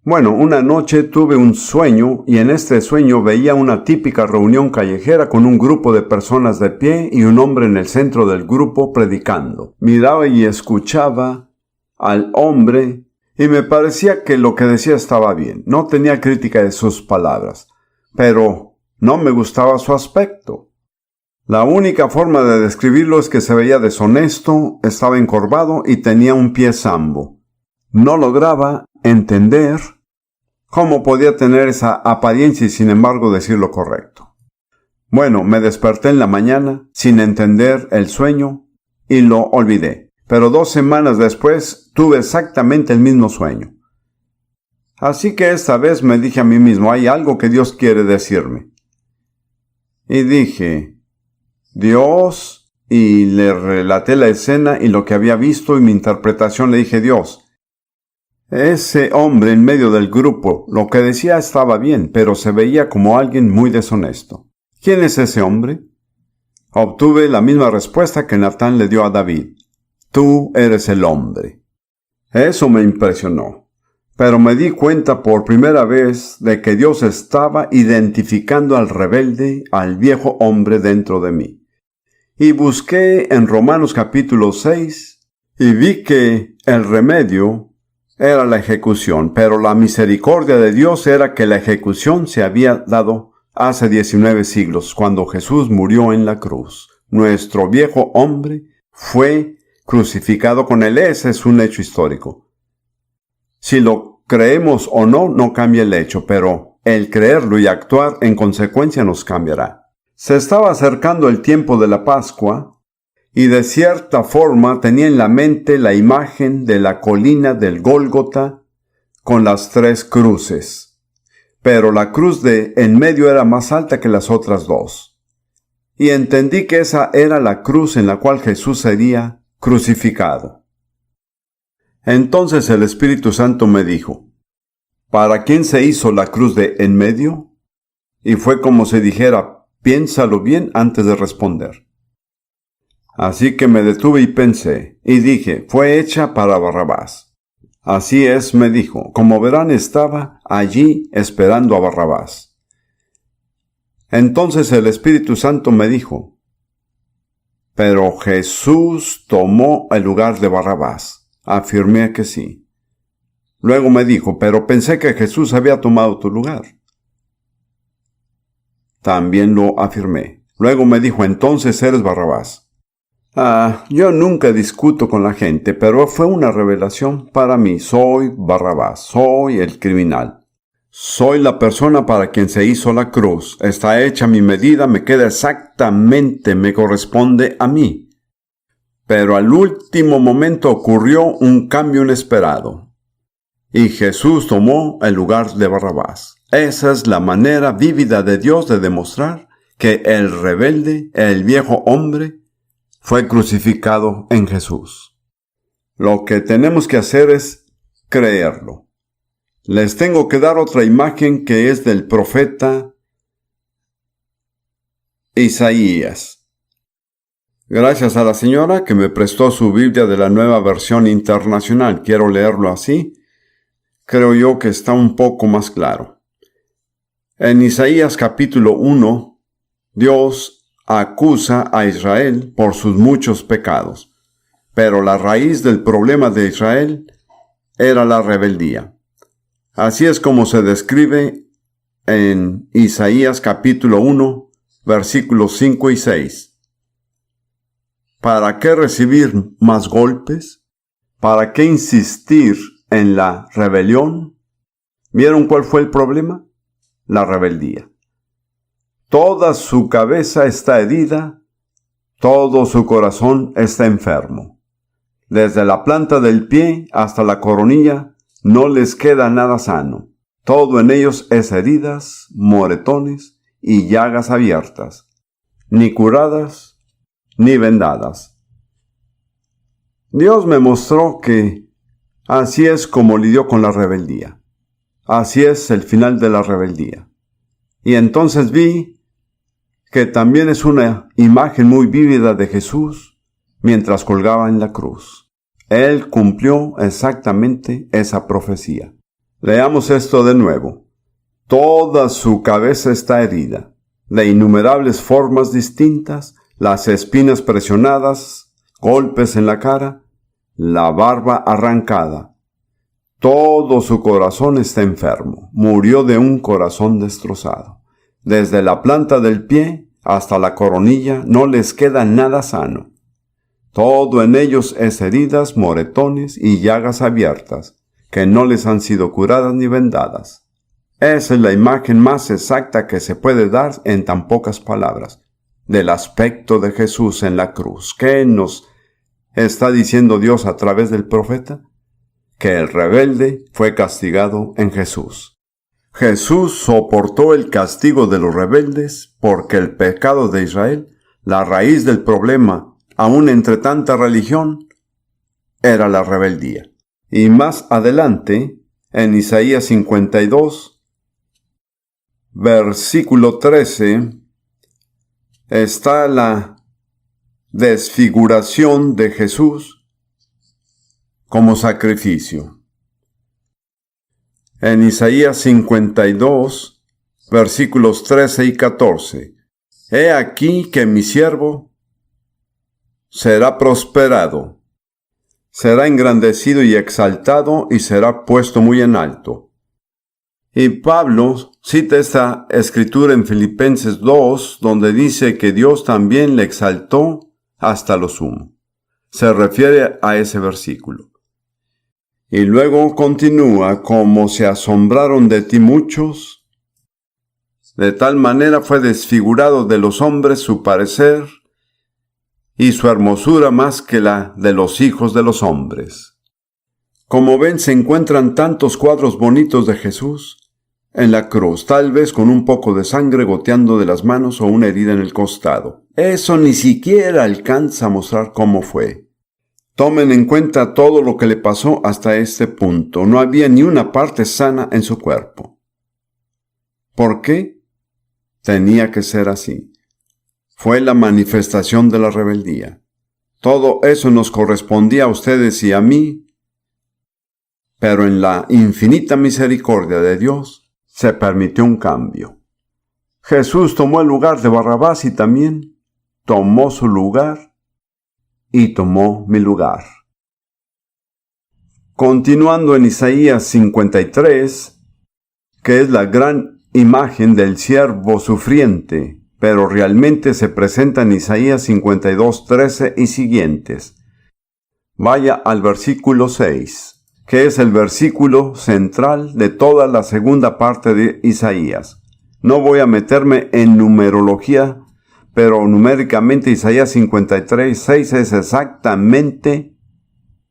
Bueno, una noche tuve un sueño y en este sueño veía una típica reunión callejera con un grupo de personas de pie y un hombre en el centro del grupo predicando. Miraba y escuchaba al hombre y me parecía que lo que decía estaba bien. No tenía crítica de sus palabras, pero no me gustaba su aspecto. La única forma de describirlo es que se veía deshonesto, estaba encorvado y tenía un pie zambo. No lograba entender cómo podía tener esa apariencia y sin embargo decir lo correcto. Bueno, me desperté en la mañana sin entender el sueño y lo olvidé. Pero 2 semanas después tuve exactamente el mismo sueño. Así que esta vez me dije a mí mismo, hay algo que Dios quiere decirme. Y dije, Dios, y le relaté la escena y lo que había visto y mi interpretación. Le dije, Dios, ese hombre en medio del grupo, lo que decía estaba bien, pero se veía como alguien muy deshonesto. ¿Quién es ese hombre? Obtuve la misma respuesta que Natán le dio a David. Tú eres el hombre. Eso me impresionó, pero me di cuenta por primera vez de que Dios estaba identificando al rebelde, al viejo hombre dentro de mí. Y busqué en Romanos capítulo 6 y vi que el remedio era la ejecución, pero la misericordia de Dios era que la ejecución se había dado hace 19 siglos, cuando Jesús murió en la cruz. Nuestro viejo hombre fue crucificado con él. Ese es un hecho histórico. Si lo creemos o no, no cambia el hecho, pero el creerlo y actuar en consecuencia nos cambiará. Se estaba acercando el tiempo de la Pascua, y de cierta forma tenía en la mente la imagen de la colina del Gólgota con las 3 cruces. Pero la cruz de en medio era más alta que las otras 2. Y entendí que esa era la cruz en la cual Jesús sería crucificado. Entonces el Espíritu Santo me dijo, ¿para quién se hizo la cruz de en medio? Y fue como si dijera, piénsalo bien antes de responder. Así que me detuve y pensé, y dije, fue hecha para Barrabás. Así es, me dijo, como verán estaba allí esperando a Barrabás. Entonces el Espíritu Santo me dijo, pero Jesús tomó el lugar de Barrabás. Afirmé que sí. Luego me dijo, pero pensé que Jesús había tomado tu lugar. También lo afirmé. Luego me dijo, entonces eres Barrabás. Yo nunca discuto con la gente, pero fue una revelación para mí. Soy Barrabás, soy el criminal. Soy la persona para quien se hizo la cruz. Está hecha mi medida, me queda exactamente, me corresponde a mí. Pero al último momento ocurrió un cambio inesperado. Y Jesús tomó el lugar de Barrabás. Esa es la manera vívida de Dios de demostrar que el rebelde, el viejo hombre, fue crucificado en Jesús. Lo que tenemos que hacer es creerlo. Les tengo que dar otra imagen que es del profeta Isaías. Gracias a la señora que me prestó su Biblia de la Nueva Versión Internacional. Quiero leerlo así. Creo yo que está un poco más claro. En Isaías capítulo 1, Dios acusa a Israel por sus muchos pecados, pero la raíz del problema de Israel era la rebeldía. Así es como se describe en Isaías capítulo 1, versículos 5 y 6. ¿Para qué recibir más golpes? ¿Para qué insistir en la rebelión? ¿Vieron cuál fue el problema? La rebeldía. Toda su cabeza está herida, todo su corazón está enfermo. Desde la planta del pie hasta la coronilla no les queda nada sano. Todo en ellos es heridas, moretones y llagas abiertas, ni curadas ni vendadas. Dios me mostró que así es como lidió con la rebeldía. Así es el final de la rebeldía. Y entonces vi que también es una imagen muy vívida de Jesús mientras colgaba en la cruz. Él cumplió exactamente esa profecía. Leamos esto de nuevo. Toda su cabeza está herida, de innumerables formas distintas, las espinas presionadas, golpes en la cara, la barba arrancada. Todo su corazón está enfermo. Murió de un corazón destrozado. Desde la planta del pie hasta la coronilla no les queda nada sano. Todo en ellos es heridas, moretones y llagas abiertas, que no les han sido curadas ni vendadas. Esa es la imagen más exacta que se puede dar en tan pocas palabras del aspecto de Jesús en la cruz. ¿Qué nos está diciendo Dios a través del profeta? Que el rebelde fue castigado en Jesús. Jesús soportó el castigo de los rebeldes porque el pecado de Israel, la raíz del problema, aún entre tanta religión, era la rebeldía. Y más adelante, en Isaías 52, versículo 13, está la desfiguración de Jesús como sacrificio. En Isaías 52, versículos 13 y 14, He aquí que mi siervo será prosperado, será engrandecido y exaltado y será puesto muy en alto. Y Pablo cita esta escritura en Filipenses 2, donde dice que Dios también le exaltó hasta lo sumo. Se refiere a ese versículo. Y luego continúa, como se asombraron de ti muchos, de tal manera fue desfigurado de los hombres su parecer, y su hermosura más que la de los hijos de los hombres. Como ven, se encuentran tantos cuadros bonitos de Jesús en la cruz, tal vez con un poco de sangre goteando de las manos o una herida en el costado. Eso ni siquiera alcanza a mostrar cómo fue. Tomen en cuenta todo lo que le pasó hasta este punto. No había ni una parte sana en su cuerpo. ¿Por qué? Tenía que ser así. Fue la manifestación de la rebeldía. Todo eso nos correspondía a ustedes y a mí, pero en la infinita misericordia de Dios se permitió un cambio. Jesús tomó el lugar de Barrabás y también tomó su lugar y tomó mi lugar. Continuando en Isaías 53, que es la gran imagen del siervo sufriente, pero realmente se presenta en Isaías 52, 13 y siguientes. Vaya al versículo 6, que es el versículo central de toda la segunda parte de Isaías. No voy a meterme en numerología, pero numéricamente Isaías 53, 6 es exactamente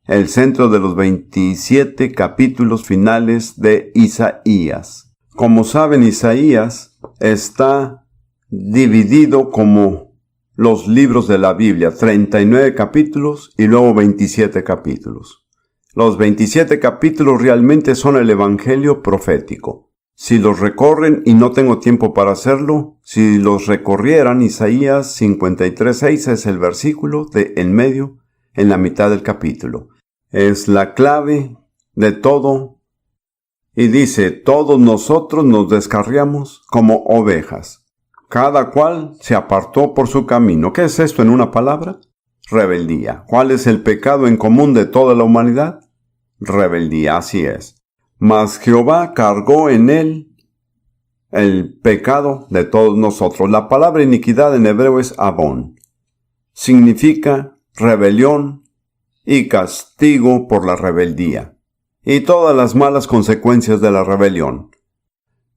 el centro de los 27 capítulos finales de Isaías. Como saben, Isaías está dividido como los libros de la Biblia, 39 capítulos y luego 27 capítulos. Los 27 capítulos realmente son el Evangelio profético. Si los recorren, y no tengo tiempo para hacerlo, si los recorrieran, Isaías 53:6 es el versículo de en medio, en la mitad del capítulo. Es la clave de todo, y dice, todos nosotros nos descarriamos como ovejas. Cada cual se apartó por su camino. ¿Qué es esto en una palabra? Rebeldía. ¿Cuál es el pecado en común de toda la humanidad? Rebeldía, así es. Mas Jehová cargó en él el pecado de todos nosotros. La palabra iniquidad en hebreo es abón. Significa rebelión y castigo por la rebeldía y todas las malas consecuencias de la rebelión.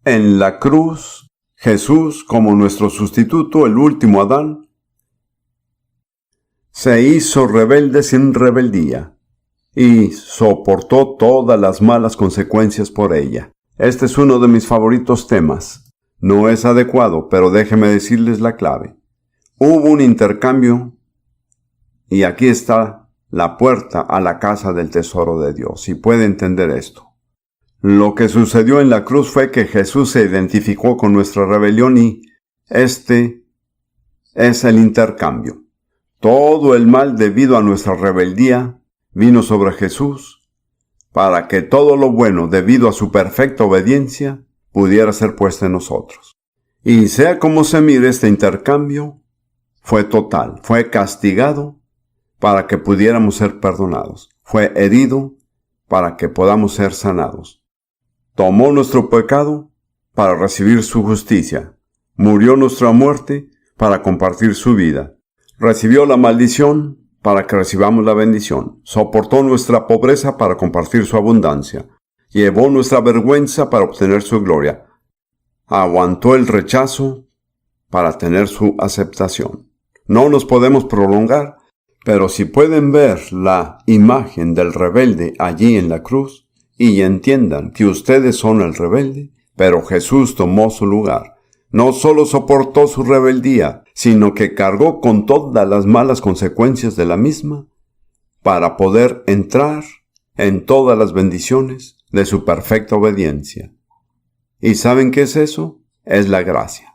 En la cruz, Jesús, como nuestro sustituto, el último Adán, se hizo rebelde sin rebeldía y soportó todas las malas consecuencias por ella. Este es uno de mis favoritos temas. No es adecuado, pero déjeme decirles la clave. Hubo un intercambio y aquí está la puerta a la casa del tesoro de Dios. Si puede entender esto. Lo que sucedió en la cruz fue que Jesús se identificó con nuestra rebelión y este es el intercambio. Todo el mal debido a nuestra rebeldía vino sobre Jesús. para que todo lo bueno, debido a su perfecta obediencia, pudiera ser puesto en nosotros. Y sea como se mire, este intercambio fue total, fue castigado para que pudiéramos ser perdonados, fue herido para que podamos ser sanados. Tomó nuestro pecado para recibir su justicia, murió nuestra muerte para compartir su vida, recibió la maldición para que recibamos la bendición, soportó nuestra pobreza para compartir su abundancia, llevó nuestra vergüenza para obtener su gloria, aguantó el rechazo para tener su aceptación. No nos podemos prolongar, pero si pueden ver la imagen del rebelde allí en la cruz y entiendan que ustedes son el rebelde, pero Jesús tomó su lugar. No solo soportó su rebeldía, sino que cargó con todas las malas consecuencias de la misma para poder entrar en todas las bendiciones de su perfecta obediencia. ¿Y saben qué es eso? Es la gracia.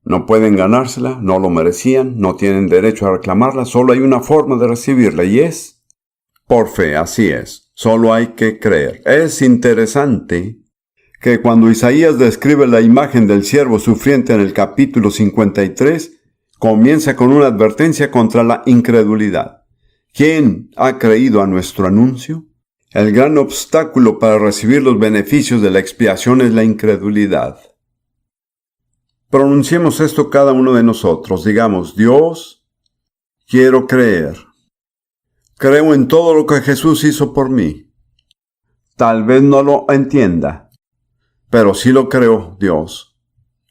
No pueden ganársela, no lo merecían, no tienen derecho a reclamarla, solo hay una forma de recibirla y es por fe, así es, solo hay que creer. Es interesante que cuando Isaías describe la imagen del siervo sufriente en el capítulo 53, comienza con una advertencia contra la incredulidad. ¿Quién ha creído a nuestro anuncio? El gran obstáculo para recibir los beneficios de la expiación es la incredulidad. Pronunciemos esto cada uno de nosotros. Digamos, Dios, quiero creer. Creo en todo lo que Jesús hizo por mí. Tal vez no lo entienda, pero sí lo creo, Dios.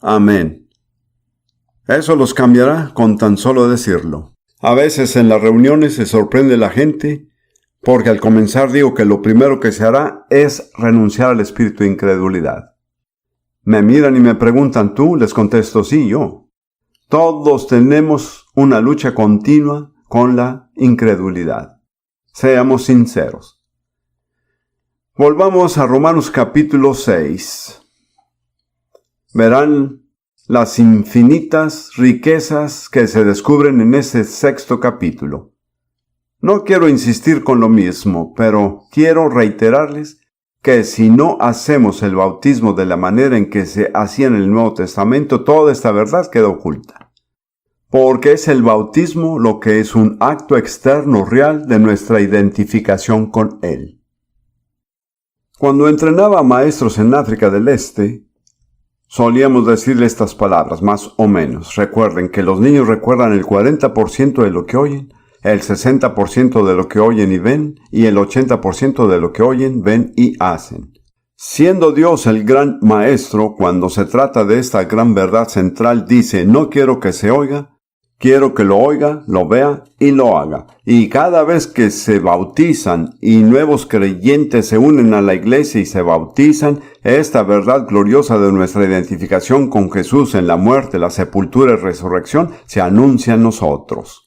Amén. Eso los cambiará con tan solo decirlo. A veces en las reuniones se sorprende la gente porque al comenzar digo que lo primero que se hará es renunciar al espíritu de incredulidad. Me miran y me preguntan, ¿tú? Les contesto, sí, yo. Todos tenemos una lucha continua con la incredulidad. Seamos sinceros. Volvamos a Romanos capítulo 6. Verán las infinitas riquezas que se descubren en ese 6º capítulo. No quiero insistir con lo mismo, pero quiero reiterarles que si no hacemos el bautismo de la manera en que se hacía en el Nuevo Testamento, toda esta verdad queda oculta. Porque es el bautismo lo que es un acto externo real de nuestra identificación con Él. Cuando entrenaba maestros en África del Este, solíamos decirle estas palabras, más o menos. Recuerden que los niños recuerdan el 40% de lo que oyen, el 60% de lo que oyen y ven, y el 80% de lo que oyen, ven y hacen. Siendo Dios el gran maestro, cuando se trata de esta gran verdad central, dice, no quiero que se oiga, quiero que lo oiga, lo vea y lo haga. Y cada vez que se bautizan y nuevos creyentes se unen a la iglesia y se bautizan, esta verdad gloriosa de nuestra identificación con Jesús en la muerte, la sepultura y resurrección se anuncia en nosotros.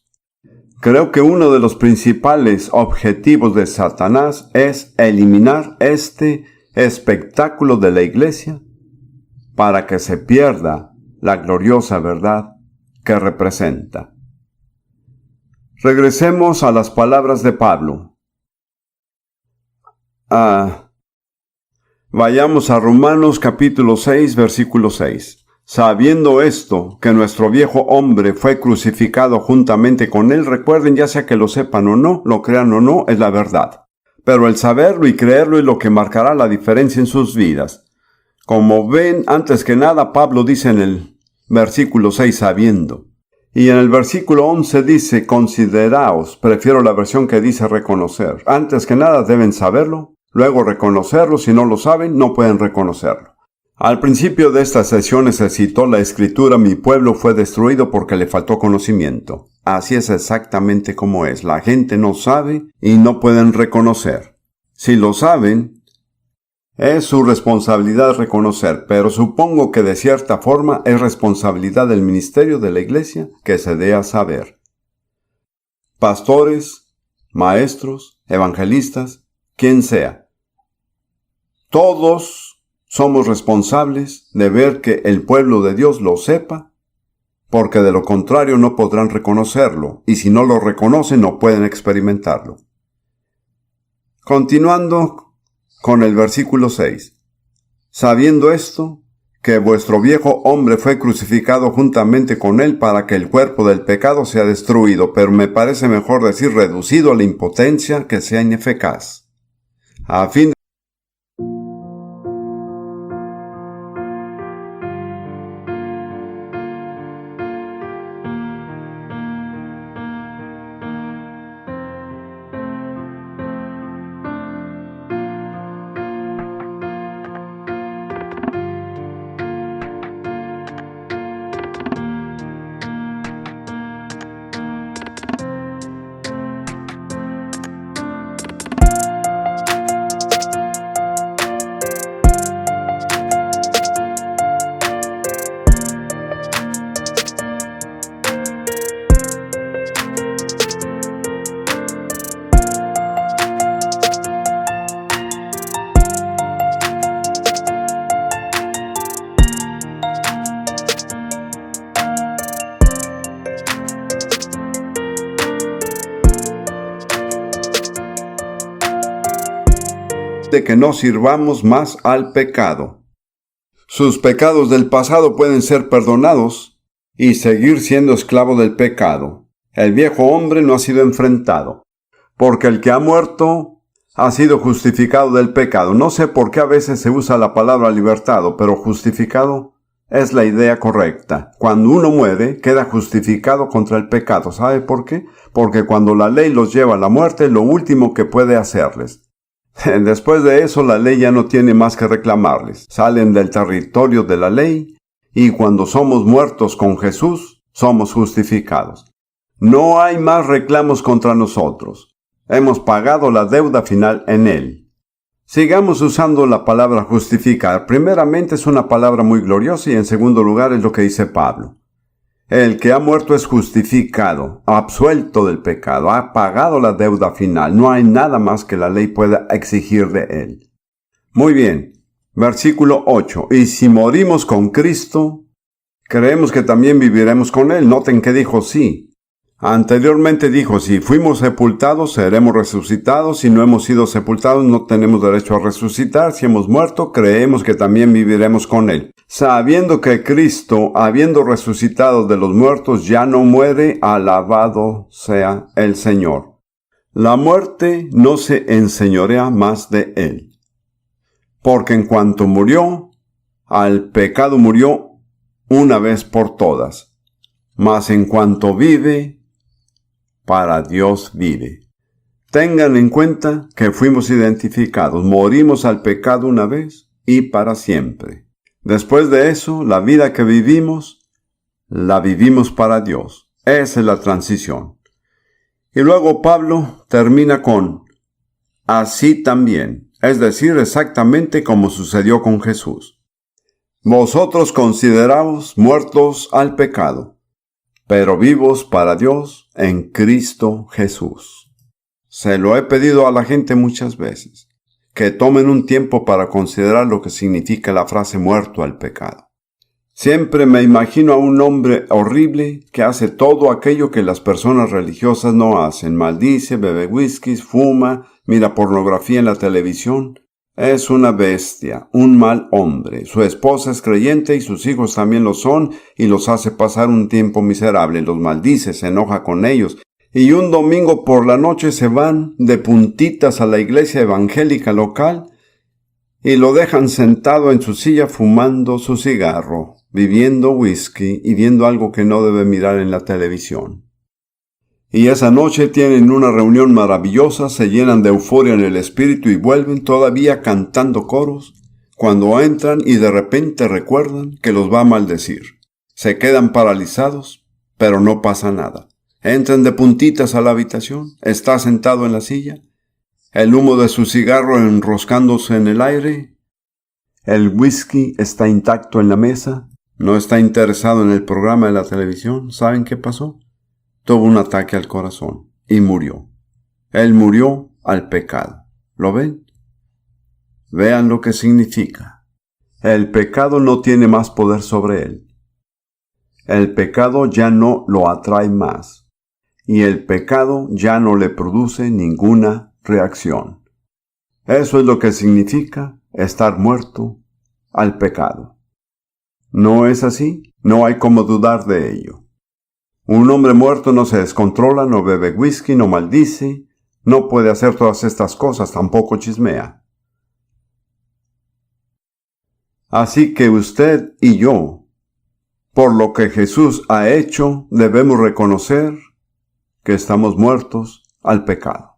Creo que uno de los principales objetivos de Satanás es eliminar este espectáculo de la iglesia para que se pierda la gloriosa verdad que representa. Regresemos a las palabras de Pablo. Vayamos a Romanos capítulo 6, versículo 6. Sabiendo esto, que nuestro viejo hombre fue crucificado juntamente con él, recuerden, ya sea que lo sepan o no, lo crean o no, es la verdad. Pero el saberlo y creerlo es lo que marcará la diferencia en sus vidas. Como ven, antes que nada, Pablo dice en el versículo 6, sabiendo. Y en el versículo 11 dice, consideraos, prefiero la versión que dice reconocer. Antes que nada deben saberlo, luego reconocerlo, si no lo saben, no pueden reconocerlo. Al principio de estas sesiones se citó la escritura, mi pueblo fue destruido porque le faltó conocimiento. Así es exactamente como es. La gente no sabe y no pueden reconocer. Si lo saben, es su responsabilidad reconocer, pero supongo que de cierta forma es responsabilidad del ministerio de la iglesia que se dé a saber. Pastores, maestros, evangelistas, quien sea. Todos somos responsables de ver que el pueblo de Dios lo sepa, porque de lo contrario no podrán reconocerlo, y si no lo reconocen no pueden experimentarlo. Continuando con el versículo 6. Sabiendo esto, que vuestro viejo hombre fue crucificado juntamente con él para que el cuerpo del pecado sea destruido, pero me parece mejor decir reducido a la impotencia, que sea ineficaz, a fin de que no sirvamos más al pecado. Sus pecados del pasado pueden ser perdonados y seguir siendo esclavo del pecado. El viejo hombre no ha sido enfrentado, porque el que ha muerto ha sido justificado del pecado. No sé por qué a veces se usa la palabra libertado, pero justificado es la idea correcta. Cuando uno muere, queda justificado contra el pecado. ¿Sabe por qué? Porque cuando la ley los lleva a la muerte, lo último que puede hacerles. Después de eso, la ley ya no tiene más que reclamarles. Salen del territorio de la ley y cuando somos muertos con Jesús, somos justificados. No hay más reclamos contra nosotros. Hemos pagado la deuda final en Él. Sigamos usando la palabra justificar. Primeramente es una palabra muy gloriosa y en segundo lugar es lo que dice Pablo. El que ha muerto es justificado, absuelto del pecado, ha pagado la deuda final. No hay nada más que la ley pueda exigir de él. Muy bien, versículo 8. Y si morimos con Cristo, creemos que también viviremos con Él. Noten que dijo sí. Anteriormente dijo, si fuimos sepultados, seremos resucitados. Si no hemos sido sepultados, no tenemos derecho a resucitar. Si hemos muerto, creemos que también viviremos con Él. Sabiendo que Cristo, habiendo resucitado de los muertos, ya no muere, alabado sea el Señor. La muerte no se enseñorea más de Él. Porque en cuanto murió, al pecado murió una vez por todas. Mas en cuanto vive, para Dios vive. Tengan en cuenta que fuimos identificados, morimos al pecado una vez y para siempre. Después de eso, la vida que vivimos, la vivimos para Dios. Esa es la transición. Y luego Pablo termina con así también, es decir, exactamente como sucedió con Jesús. Vosotros consideraos muertos al pecado, pero vivos para Dios en Cristo Jesús. Se lo he pedido a la gente muchas veces, que tomen un tiempo para considerar lo que significa la frase muerto al pecado. Siempre me imagino a un hombre horrible que hace todo aquello que las personas religiosas no hacen. Maldice, bebe whisky, fuma, mira pornografía en la televisión. Es una bestia, un mal hombre. Su esposa es creyente y sus hijos también lo son y los hace pasar un tiempo miserable. Los maldice, se enoja con ellos. Y un domingo por la noche se van de puntitas a la iglesia evangélica local y lo dejan sentado en su silla fumando su cigarro, bebiendo whisky y viendo algo que no debe mirar en la televisión. Y esa noche tienen una reunión maravillosa, se llenan de euforia en el espíritu y vuelven todavía cantando coros, cuando entran y de repente recuerdan que los va a maldecir. Se quedan paralizados, pero no pasa nada. Entran de puntitas a la habitación, está sentado en la silla, el humo de su cigarro enroscándose en el aire, el whisky está intacto en la mesa, no está interesado en el programa de la televisión. ¿Saben qué pasó? Tuvo un ataque al corazón y murió. Él murió al pecado. ¿Lo ven? Vean lo que significa. El pecado no tiene más poder sobre él. El pecado ya no lo atrae más. Y el pecado ya no le produce ninguna reacción. Eso es lo que significa estar muerto al pecado. ¿No es así? No hay como dudar de ello. Un hombre muerto no se descontrola, no bebe whisky, no maldice, no puede hacer todas estas cosas, tampoco chismea. Así que usted y yo, por lo que Jesús ha hecho, debemos reconocer que estamos muertos al pecado.